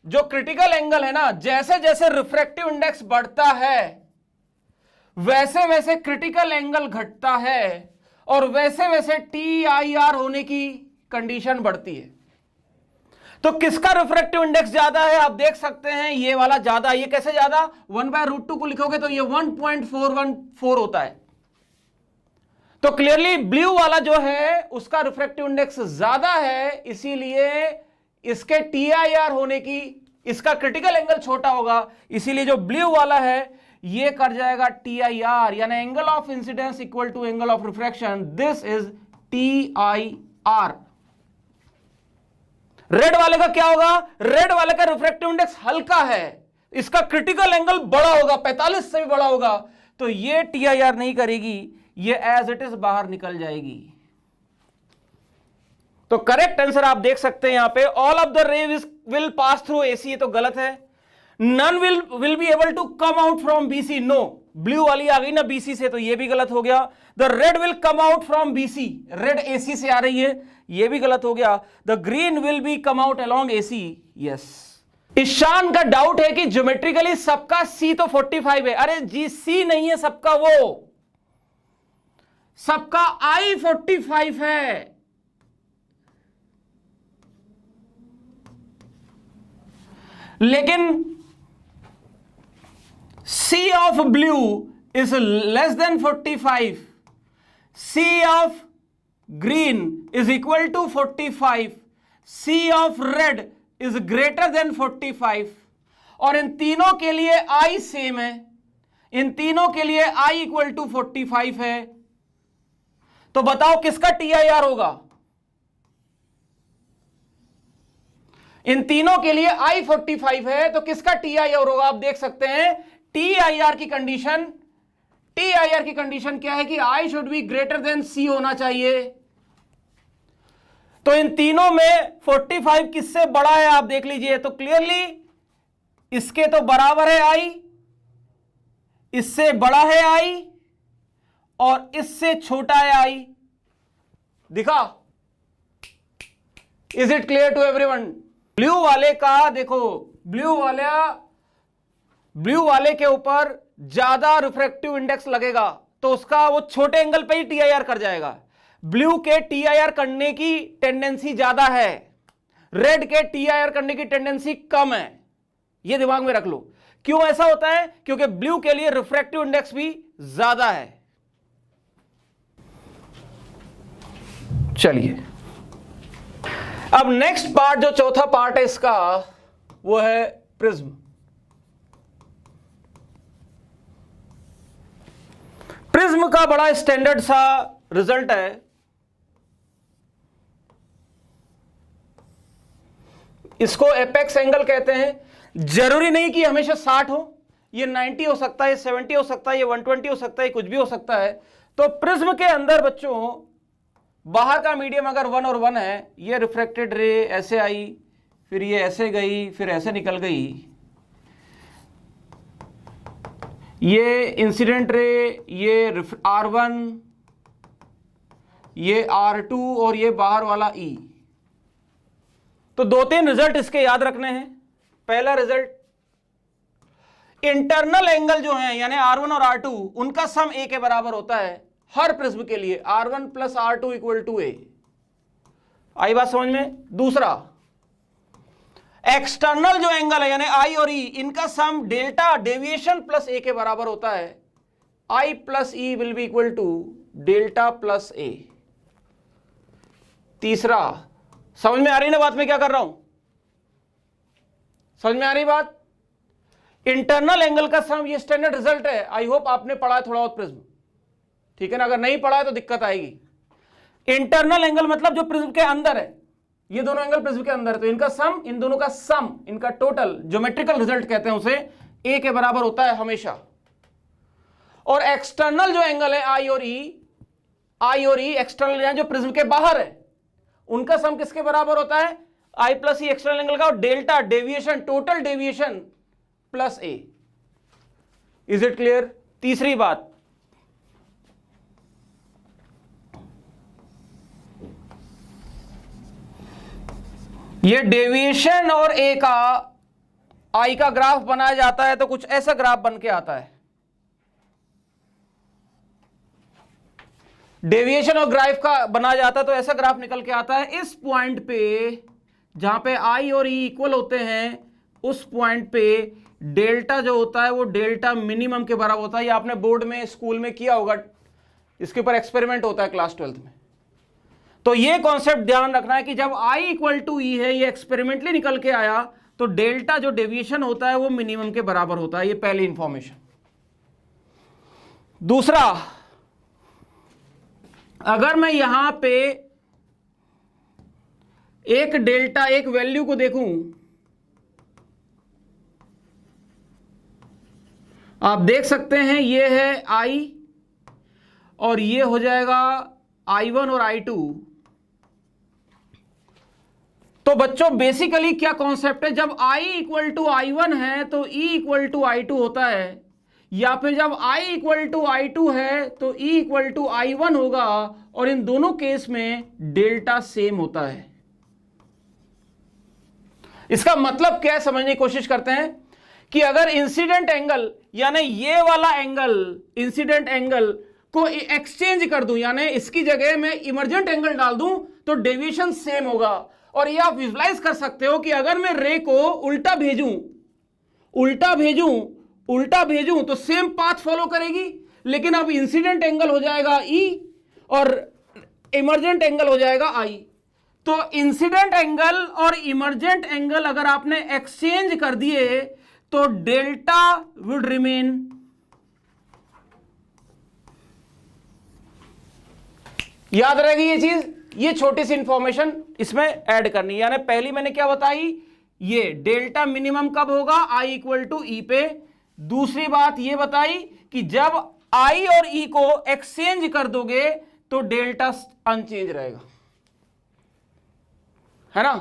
जो क्रिटिकल एंगल है ना, जैसे जैसे रिफ्रैक्टिव इंडेक्स बढ़ता है वैसे वैसे क्रिटिकल एंगल घटता है, और वैसे वैसे TIR होने की कंडीशन बढ़ती है। तो किसका रिफ्रैक्टिव इंडेक्स ज्यादा है? आप देख सकते हैं ये वाला ज्यादा। ये कैसे ज्यादा? 1/√2 को लिखोगे तो ये 1.414 होता है। तो क्लियरली ब्लू वाला जो है उसका रिफ्रैक्टिव इंडेक्स ज्यादा है, इसीलिए इसके TIR होने की, इसका क्रिटिकल एंगल छोटा होगा, इसीलिए जो ब्लू वाला है ये कर जाएगा TIR, यानी angle of incidence equal to angle of refraction. This is TIR। Red वाले का क्या होगा? रेड वाले का रिफ्रैक्टिव इंडेक्स हल्का है, इसका क्रिटिकल एंगल बड़ा होगा, 45 से भी बड़ा होगा, तो ये TIR नहीं करेगी, ये एज इट इज बाहर निकल जाएगी। तो करेक्ट आंसर आप देख सकते हैं यहां पे, all of the ray will pass through AC, ये तो गलत है। None will be able to come out from BC, no. Blue वाली आ गई ना BC से, तो ये भी गलत हो गया। The red will come out from BC, red AC से आ रही है, ये भी गलत हो गया। The green will be come out along AC, yes. Ishaan का डाउट है कि ज्योमेट्रिकली सबका C तो 45 है। अरे जी, C नहीं है सबका, वो सबका I 45 है। लेकिन C of blue is less than 45, C of green is equal to 45, C of red is greater than 45. और इन तीनों के लिए I सेम है, इन तीनों के लिए I इक्वल टू 45 है, तो बताओ किसका TIR होगा? इन तीनों के लिए I 45 है तो किसका TIR होगा? आप देख सकते हैं TIR की कंडीशन क्या है कि I should be greater than C होना चाहिए। तो इन तीनों में 45 किससे बड़ा है आप देख लीजिए, तो क्लियरली इसके तो बराबर है I, इससे बड़ा है I और इससे छोटा है I। दिखा? Is it clear to everyone? Blue वाले का देखो, ब्लू वाले के ऊपर ज्यादा रिफ्रैक्टिव इंडेक्स लगेगा तो उसका वो छोटे एंगल पे ही TIR कर जाएगा। ब्लू के TIR करने की टेंडेंसी ज्यादा है, रेड के TIR करने की टेंडेंसी कम है। ये दिमाग में रख लो। क्यों ऐसा होता है? क्योंकि ब्लू के लिए रिफ्रैक्टिव इंडेक्स भी ज्यादा है। चलिए अब नेक्स्ट पार्ट, जो चौथा पार्ट है इसका, वो है प्रिज्म। प्रिज्म का बड़ा स्टैंडर्ड सा रिजल्ट है। इसको एपेक्स एंगल कहते हैं। जरूरी नहीं कि हमेशा 60 हो, ये 90 हो सकता है, 70 हो सकता है, ये 120 हो सकता है, कुछ भी हो सकता है। तो प्रिज्म के अंदर बच्चों बाहर का मीडियम अगर 1 और 1 है, ये रिफ्रैक्टेड रे ऐसे आई, फिर ये ऐसे गई, फिर ऐसे निकल गई, ये इंसिडेंट रे, ये R1, ये R2 और ये बाहर वाला E। तो 2-3 रिजल्ट इसके याद रखने हैं। पहला रिजल्ट, इंटरनल एंगल जो है यानी R1 और R2 उनका सम A के बराबर होता है हर प्रिज्म के लिए, R1 plus R2 equal to A। आई बात समझ में? दूसरा, एक्सटर्नल जो एंगल है यानी I और E, इनका sum delta deviation plus A के बराबर होता है। I plus E will be equal to delta plus A। तीसरा, समझ में आ रही ना बात में क्या कर रहा हूं? समझ में आ रही बात? इंटरनल एंगल का सम, ये स्टैंडर्ड रिजल्ट है। आई होप आपने पढ़ा है थोड़ा बहुत प्रिज्म, ठीक है ना? अगर नहीं पढ़ा है तो दिक्कत आएगी। इंटरनल एंगल मतलब जो प्रिज्म के अंदर है, ये दोनों एंगल प्रिज्म के अंदर है, तो इनका सम, इन दोनों का सम, इनका टोटल ज्योमेट्रिकल रिजल्ट कहते हैं उसे, A के बराबर होता है हमेशा। और एक्सटर्नल जो एंगल है I और E एक्सटर्नल जो प्रिज्म के बाहर है, उनका सम किसके बराबर होता है? I plus E external angle का, और delta deviation, total deviation plus A। Is it clear? तीसरी बात, ये डेविएशन और A का, I का ग्राफ बनाया जाता है तो कुछ ऐसा ग्राफ बन के आता है। डेविएशन और ग्राफ का बना जाता है तो ऐसा ग्राफ निकल के आता है। इस पॉइंट पे जहां पे I और E इक्वल होते हैं, उस पॉइंट पे डेल्टा जो होता है वो डेल्टा मिनिमम के बराबर होता है। ये आपने बोर्ड में, स्कूल में किया होगा, इसके ऊपर एक्सपेरिमेंट होता है क्लास 12th में। तो ये कॉन्सेप्ट ध्यान रखना है कि जब I इक्वल टू E है, ये एक्सपेरिमेंटली निकल के आया, तो डेल्टा जो डेविएशन होता है वो मिनिमम के बराबर होता है। ये पहली इंफॉर्मेशन। दूसरा, अगर मैं यहां पे एक डेल्टा, एक वैल्यू को देखूं, आप देख सकते हैं ये है I और ये हो जाएगा I1 और I2। तो बच्चों बेसिकली क्या कॉन्सेप्ट है, जब I इक्वल टू I1 है तो E इक्वल टू I2 होता है, या फिर जब I इक्वल टू I2 है तो E इक्वल टू I1 होगा, और इन दोनों केस में डेल्टा सेम होता है। इसका मतलब क्या है समझने की कोशिश करते हैं कि अगर इंसिडेंट एंगल यानी ये वाला एंगल, इंसिडेंट एंगल को एक्सचेंज कर दूं, यानी इसकी जगह में इमर्जेंट एंगल डाल दूं, तो डेविएशन सेम होगा। और ये आप विजुलाइज कर सकते हो कि अगर मैं रे को उल्टा भेजूं तो सेम पाथ फॉलो करेगी, लेकिन अब इंसिडेंट एंगल हो जाएगा E और इमर्जेंट एंगल हो जाएगा I। तो इंसिडेंट एंगल और इमर्जेंट एंगल अगर आपने एक्सचेंज कर दिए तो डेल्टा वुड रिमेन याद रहेगी ये चीज, ये छोटी सी इंफॉर्मेशन इसमें ऐड करनी है। यानी पहली मैंने क्या बताई, ये डेल्टा मिनिमम कब होगा, I इक्वल टू ई पे। दूसरी बात ये बताई कि जब I और E को एक्सचेंज कर दोगे तो डेल्टा अनचेंज रहेगा, है ना।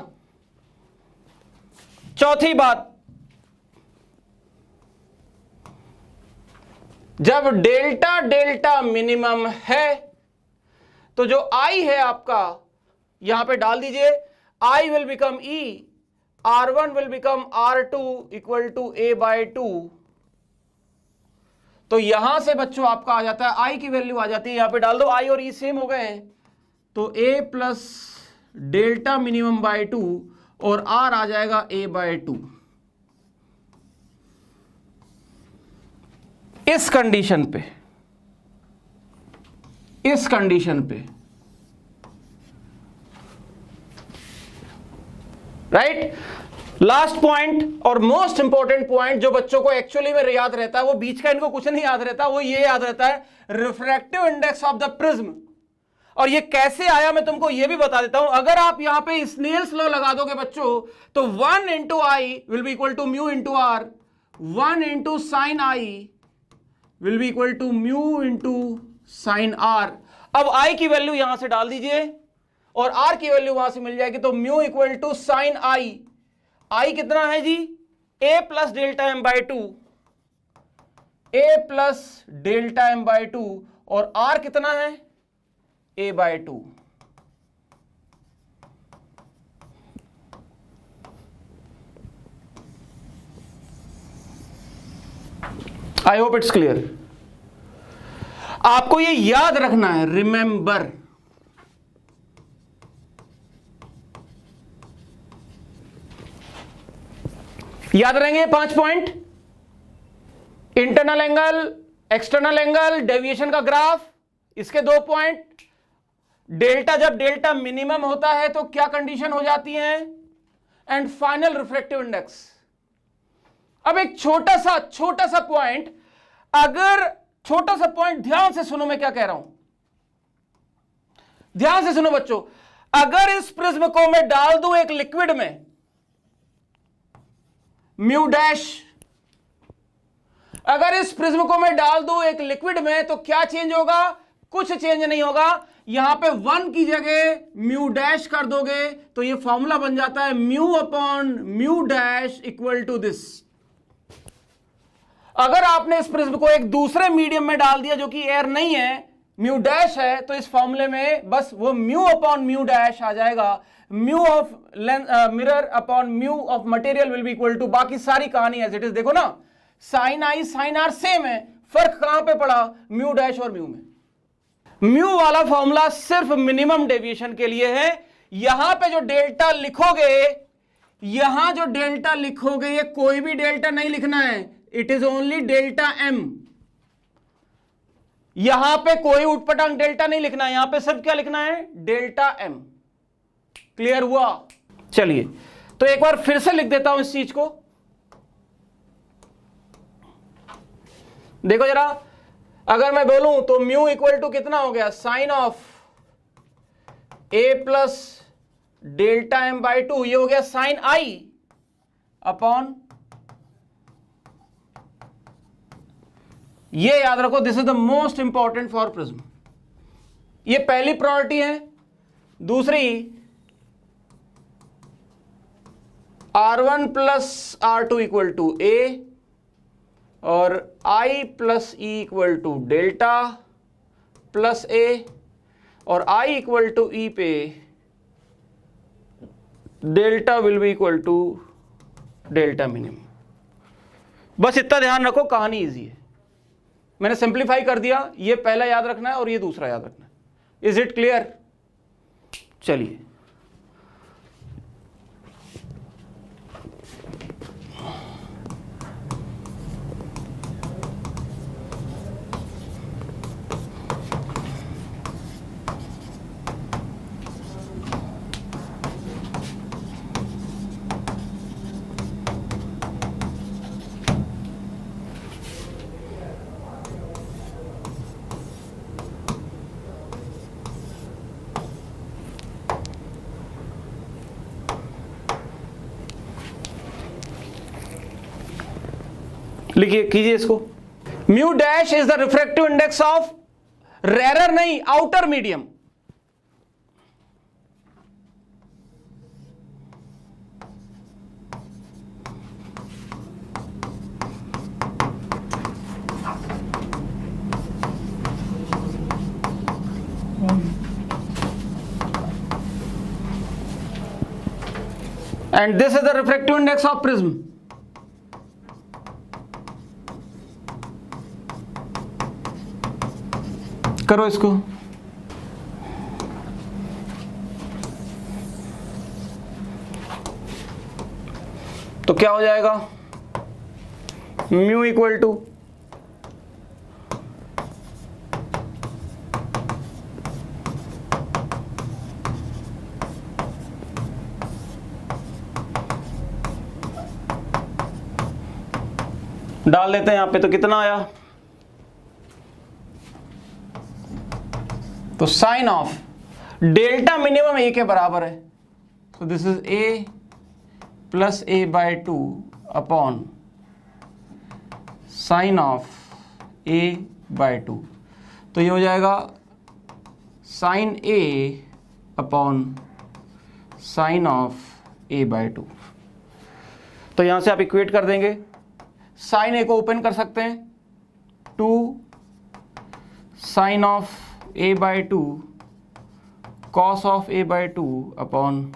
चौथी बात, जब डेल्टा डेल्टा मिनिमम है तो जो I है आपका यहां पे डाल दीजिए, I will become E, R1 will become R2 equal to A by 2। तो यहां से बच्चों आपका आ जाता है I की वैल्यू आ जाती है, यहां पे डाल दो, I और E सेम हो गए हैं तो A plus delta minimum by 2 और R आ जाएगा A बाय 2। इस कंडीशन पे राइट। लास्ट पॉइंट और मोस्ट इंपॉर्टेंट पॉइंट जो बच्चों को एक्चुअली में याद रहता है, वो बीच का इनको कुछ नहीं याद रहता, वो ये याद रहता है refractive index of the prism. और ये कैसे आया मैं तुमको ये भी बता देता हूं। अगर आप यहां पे स्नेल्स लॉ लगा दोगे बच्चों, तो 1 into I will be equal to mu into R, 1 into sine I will be equal to mu into sine R. अब आई की वैल्यू यहां से डाल दीजिए और आर की वैल्यू वहां से मिल जाएगी, तो mu equal to sine I. I कितना है जी, A plus delta M by 2, A plus delta M by 2, और आर कितना है, A by 2। I hope it's clear. आपको ये याद रखना है, रिमेंबर। याद रहेंगे 5 point, internal angle, external angle, deviation का ग्राफ, इसके 2 पॉइंट, डेल्टा जब डेल्टा मिनिमम होता है तो क्या कंडीशन हो जाती है, एंड फाइनल रिफ्रैक्टिव इंडेक्स। अब एक छोटा सा पॉइंट, अगर छोटा सा पॉइंट ध्यान से सुनो मैं क्या कह रहा हूं, ध्यान से सुनो बच्चों। अगर इस प्रिज्म को मैं डाल दूं एक लिक्विड में, म्यू डैश, अगर इस प्रिज्म को मैं डाल दूं एक लिक्विड में तो क्या चेंज होगा, कुछ चेंज नहीं होगा। यहां पे 1 की जगह म्यू डैश कर दोगे तो ये फॉर्मूला बन जाता है mu upon mu dash equal to this. अगर आपने इस प्रिज्म को एक दूसरे मीडियम में डाल दिया जो कि एयर नहीं है, म्यू डैश है, तो इस फॉर्मूले में बस वो म्यू अपॉन म्यू डैश आ जाएगा। Mu of mirror upon mu of material will be equal to, बाकी सारी कहानी एज इट इज। देखो ना, sine I sine R same है, फर्क कहां पे पड़ा, म्यू डैश और म्यू में। म्यू वाला फॉर्मूला सिर्फ मिनिमम डेविएशन के लिए है। यहां पे जो डेल्टा लिखोगे, यहां जो डेल्टा लिखोगे, ये कोई भी डेल्टा नहीं लिखना है, it is only delta M. यहां पे कोई उटपटांग डेल्टा नहीं लिखना है, यहां पे सिर्फ क्या लिखना है, डेल्टा एम। क्लियर हुआ? चलिए तो एक बार फिर से लिख देता हूं इस चीज को। देखो जरा, अगर मैं बोलूं तो म्यू इक्वल टू कितना हो गया, sine of A plus delta M by 2, ये हो गया साइन आई अपॉन, ये याद रखो, this is the most important for prism. ये पहली प्रॉपर्टी है। दूसरी, R1 plus R2 equal to A, और I plus E equal to delta plus A, और I इक्वल टू ई पे delta will be equal to delta minimum. बस इतना ध्यान रखो, कहानी इजी है। मैंने सिंप्लीफाई कर दिया, ये पहला याद रखना है और ये दूसरा याद रखना है। Is it clear? चलिए लिखिए, कीजिए इसको। Mu dash is the refractive index of rarer नहीं, outer medium. And this is the refractive index of prism. करो इसको। तो क्या हो जाएगा, म्यू इक्वल टू डाल देते हैं यहां पे, तो कितना आया, तो sine of delta minimum A के बराबर है, तो this is A plus A by 2 upon sine of A by 2, तो ये हो जाएगा sine A upon sine of A by 2। तो यहां से आप इक्वेट कर देंगे, साइन ए को ओपन कर सकते हैं, 2 sine of A by 2 cos of A by 2 upon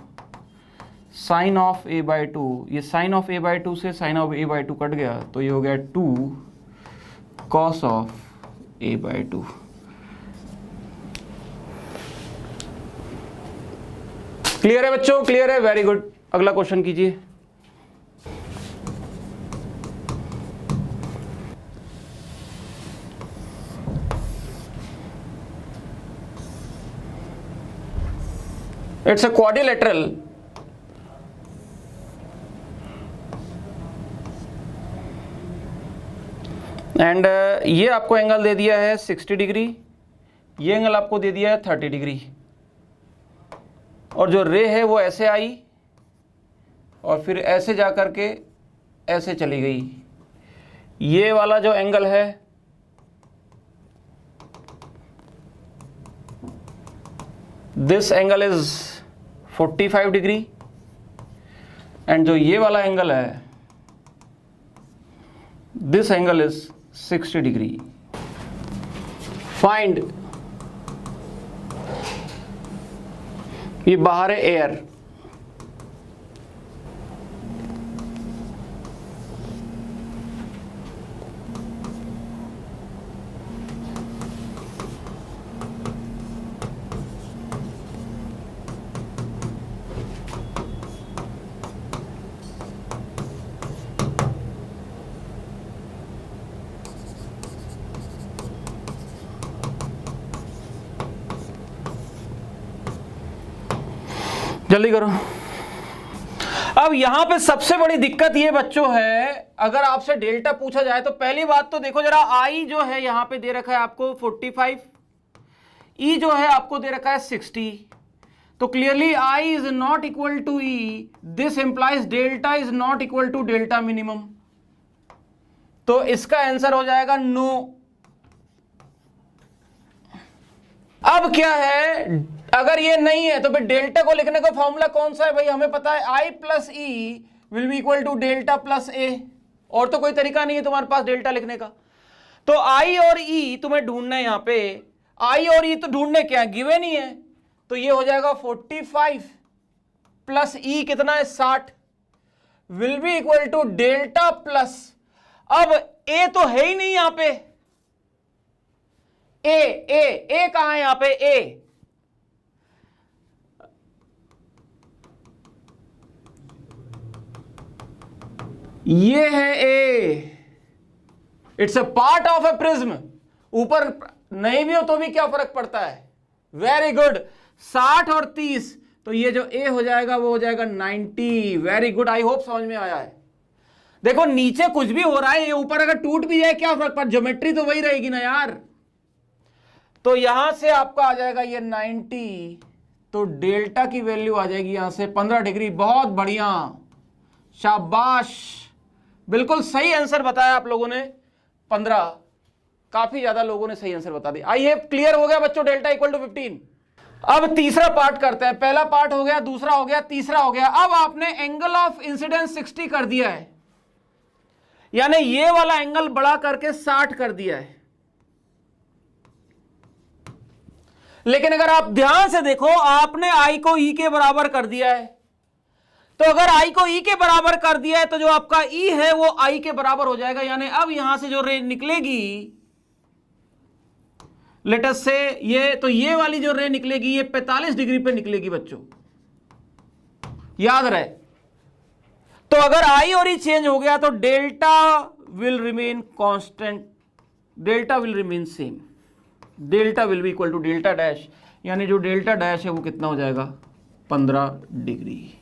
sine of A by 2। ये साइन ऑफ ए बाय 2 से sine of A by 2 cut गया, तो ये हो गया 2 cos of A by 2। Clear है बच्चों, क्लियर है, वेरी गुड। अगला क्वेश्चन कीजिए। It's a quadrilateral एंड ये आपको एंगल दे दिया है 60 डिग्री, ये एंगल आपको दे दिया है 30 डिग्री, और जो रे है वो ऐसे आई और फिर ऐसे जा कर के ऐसे चली गई। ये वाला जो एंगल है this angle is 45 degree and जो ये वाला एंगल है this angle is 60 degree. Find, ये बाहर है एयर, जल्दी करो। अब यहां पे सबसे बड़ी दिक्कत ये बच्चों है, अगर आपसे डेल्टा पूछा जाए तो पहली बात तो देखो जरा, आई जो है यहां पे दे रखा है आपको 45, ई जो है आपको दे रखा है 60, तो clearly I is not equal to E, this implies delta is not equal to delta minimum, तो इसका आंसर हो जाएगा नो। अब क्या है, अगर ये नहीं है तो फिर डेल्टा को लिखने का फॉर्मूला कौन सा है भाई, हमें पता है I plus E will be equal to delta plus A, और तो कोई तरीका नहीं है तुम्हारे पास डेल्टा लिखने का। तो आई और ई तुम्हें ढूंढना है, यहां पे आई और ई तो ढूंढने क्या गिवन ही है, तो ये हो जाएगा 45 प्लस ई कितना है 60 will be equal to delta plus, अब ए तो है ही नहीं यहां पे, ए कहां है यहां पे, ए ये है A, it's a part of a prism, ऊपर नहीं भी हो तो भी क्या फर्क पड़ता है, वेरी गुड। 60 और 30, तो ये जो ए हो जाएगा वो हो जाएगा 90, वेरी गुड, आई होप समझ में आया है। देखो नीचे कुछ भी हो रहा है, ये ऊपर अगर टूट भी जाए क्या फर्क पड़ता, ज्योमेट्री तो वही रहेगी ना यार। तो यहां से आपका आ जाएगा ये 90, तो डेल्टा की वैल्यू आ जाएगी यहां से 15 डिग्री, बहुत बढ़िया, शाबाश, बिल्कुल सही आंसर बताया आप लोगों ने 15, काफी ज्यादा लोगों ने सही आंसर बता दिया। आई है क्लियर हो गया बच्चों, डेल्टा इक्वल टू 15। अब तीसरा पार्ट करते हैं, पहला पार्ट हो गया, दूसरा हो गया, तीसरा हो गया। अब आपने एंगल ऑफ इंसिडेंस 60 कर दिया है, यानी ये वाला एंगल बड़ा करके 60 कर दिया है। लेकिन अगर आप ध्यान से देखो, आपने आई को ई के बराबर कर दिया है, तो अगर आई को ई के बराबर कर दिया है तो जो आपका ई है वो आई के बराबर हो जाएगा। यानी अब यहां से जो रे निकलेगी, लेट अस से ये, तो ये वाली जो रे निकलेगी ये 45 डिग्री पे निकलेगी बच्चों, याद रहे। तो अगर आई और ई चेंज हो गया तो delta will remain constant, delta will remain same, delta will be equal to delta dash, यानी जो डेल्टा डैश है वो कितना हो जाएगा 15 डिग्री।